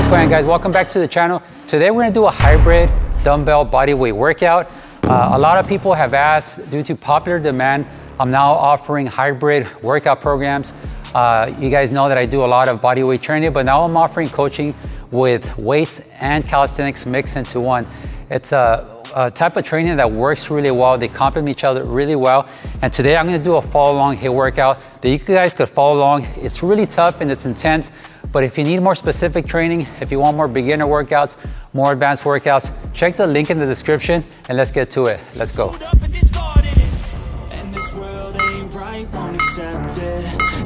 What's going on, guys? Welcome back to the channel. Today we're gonna do a hybrid dumbbell bodyweight workout. A lot of people have asked, due to popular demand, I'm now offering hybrid workout programs. You guys know that I do a lot of bodyweight training, but now I'm offering coaching with weights and calisthenics mixed into one. It's a type of training that works really well. They complement each other really well. And today I'm gonna do a follow along HIIT workout that you guys could follow along. It's really tough and it's intense, but if you need more specific training, if you want more beginner workouts, more advanced workouts, check the link in the description and let's get to it. Let's go.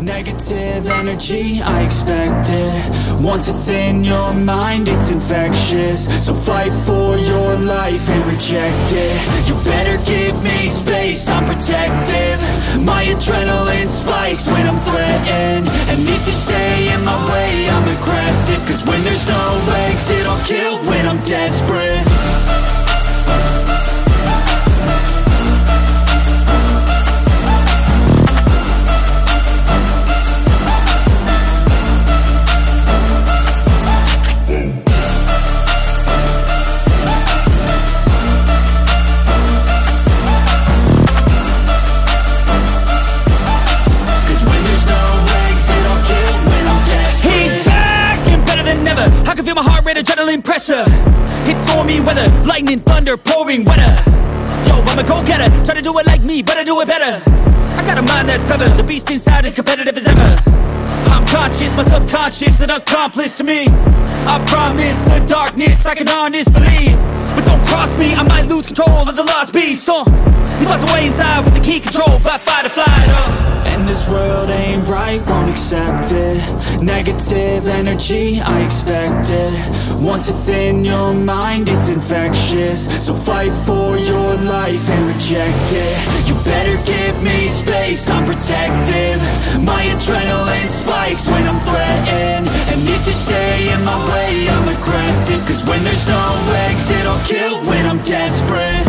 Negative energy, I expect it. Once it's in your mind, it's infectious. So fight for your life and reject it. You better give me space, I'm protective. My adrenaline spikes when I'm threatened. And if you stay in my way, I'm aggressive. Cause when there's no exit, I'll kill when I'm desperate. Adrenaline pressure, it's stormy weather, lightning, thunder, pouring weather. Yo, I'm a go-getter, try to do it like me, but I do it better. I got a mind that's clever, the beast inside is competitive as ever. I'm conscious, my subconscious, an accomplice to me. I promise the darkness, I can honest believe. But don't cross me, I might lose control of the lost beast. He's locked away inside with the key control by fight or flight. And this world ain't right, won't accept it. Negative energy, I expect it. Once it's in your mind, it's infectious. So fight for your life and reject it. You better give me space, I'm protective. My adrenaline spikes when I'm threatened. And if you stay in my way, I'm aggressive. Cause when there's no exit, I'll kill when I'm desperate.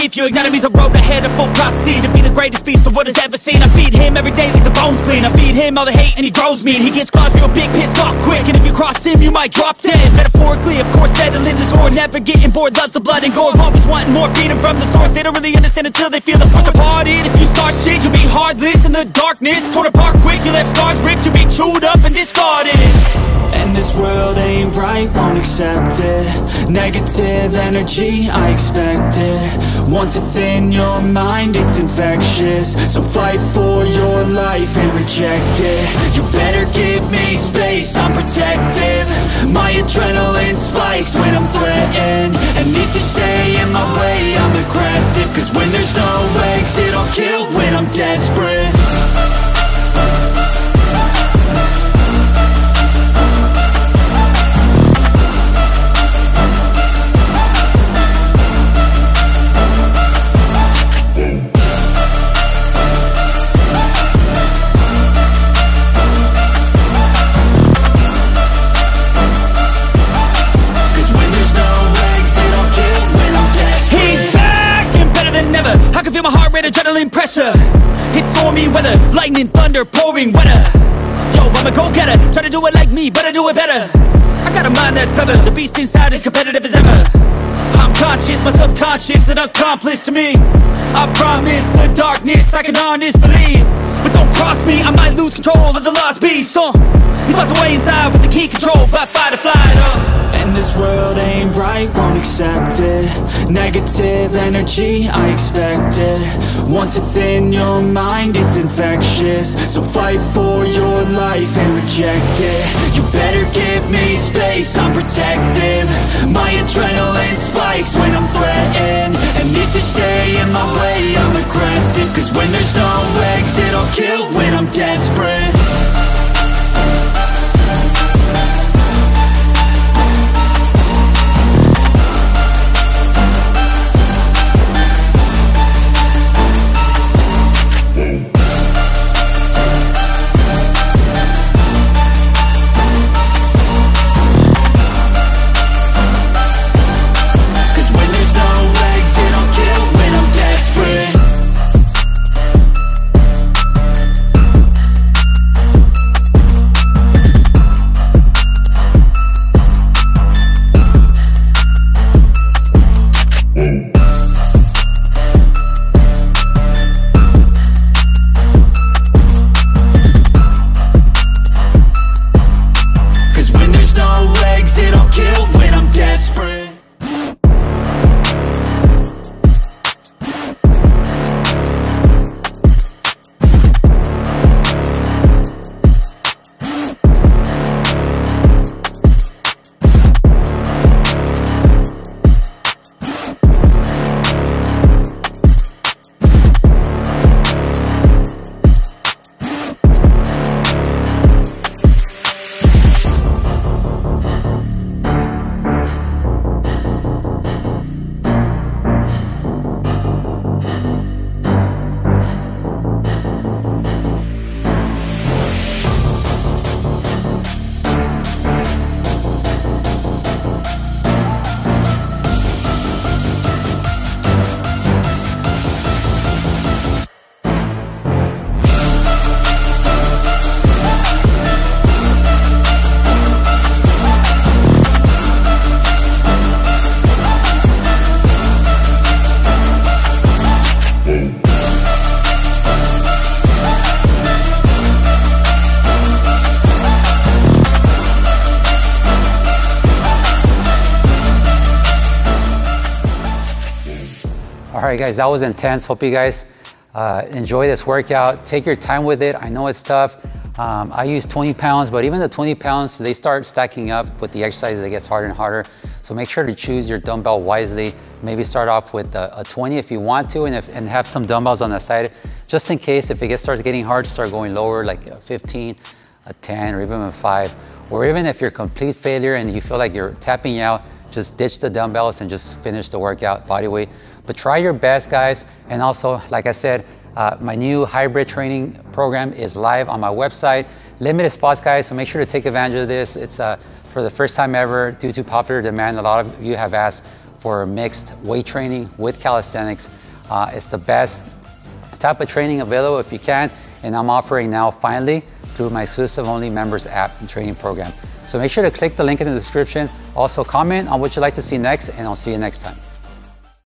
If you ignite him, he's a road ahead, a full prophecy to be the greatest beast the world has ever seen. I feed him every day like the bones clean. I feed him all the hate and he grows me, and he gets claws real big, pissed off quick. And if you cross him, you might drop dead. Metaphorically, of course, settling the score, never getting bored, loves the blood and gore, always wanting more, feed him from the source. They don't really understand until they feel the force departed. If you start shit, you'll be heartless in the darkness, torn apart quick, you left scars ripped, you'll be chewed up and discarded. And this world ain't right, won't accept it. Negative energy, I expect it. Once it's in your mind, it's infectious. So fight for your life and reject it. You better give me space, I'm protective. My adrenaline spikes when I'm threatened. And if you stay in my way, I'm aggressive. Cause when there's no exit, I'll kill when I'm desperate. Adrenaline pressure, it's stormy weather, lightning, thunder, pouring weather. Yo, I'm a go-getter, try to do it like me, but I do it better. I got a mind that's clever, the beast inside is competitive as ever. I'm conscious, my subconscious, an accomplice to me. I promise the darkness, I can honest believe. But don't cross me, I might lose control of the lost beast. He's locked away inside with the key controlled by fight or flight. And this world ain't right, won't accept it. Negative energy, I expect it. Once it's in your mind, it's infectious. So fight for your life and reject it. You better give me space, I'm protective. My adrenaline spikes when I'm threatened. And if you stay in my way, I'm aggressive. Cause when there's no exit, I'll kill when I'm desperate. All right, guys, that was intense. Hope you guys enjoy this workout. Take your time with it. I know it's tough. I use 20 pounds, but even the 20 pounds, they start stacking up with the exercise. It gets harder and harder. So make sure to choose your dumbbell wisely. Maybe start off with a 20 if you want to, and have some dumbbells on the side, just in case if it starts getting hard, start going lower, like a 15, a 10, or even a 5. Or even if you're a complete failure and you feel like you're tapping out, just ditch the dumbbells and just finish the workout body weight. But try your best, guys. And also, like I said, my new hybrid training program is live on my website. Limited spots, guys, so make sure to take advantage of this. It's for the first time ever, due to popular demand. A lot of you have asked for mixed weight training with calisthenics. It's the best type of training available if you can, and I'm offering now finally through my exclusive only members app and training program. So make sure to click the link in the description. Also comment on what you'd like to see next, and I'll see you next time.